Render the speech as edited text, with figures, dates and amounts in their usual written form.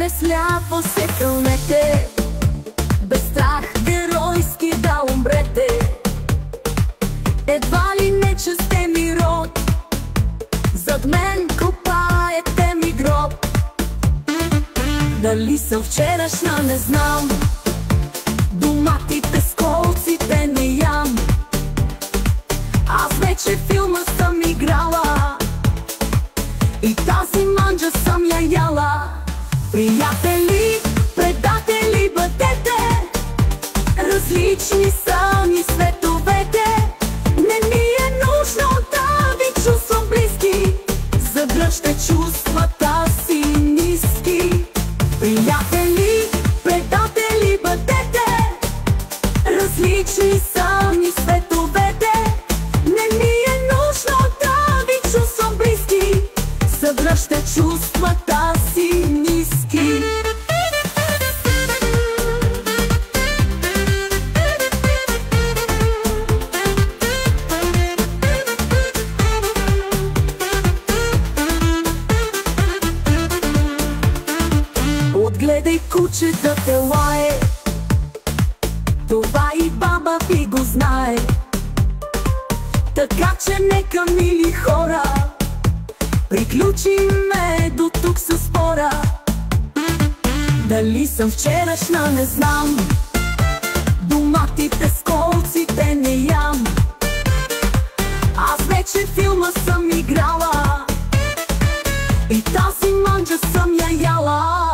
време сляпо се кълнете, без страх геройски да умрете. Едва ли не, че сте ми род, зад мен копаете ми гроб. Дали съм вчерашна, не знам, доматите с колците не ям. Аз вече филма съм играла и тази манджа съм я яла. Приятели, предатели бъдете, различни са ни световете. Не ми е нужно да ви чувствам близки, задръжте чувствата си ниски. Приятели, предатели бъдете, различни са ни световете. Не ми е нужно да ви чувствам близки, задръжте чувствата си ниски. Отгледай куче да те лае, това и баба ви го знае. Така че нека, мили хора, приключиме до тук със спора. Дали съм вчерашна, не знам, доматите с колците не ям. Аз вече филма съм играла и тази манджа съм я яла.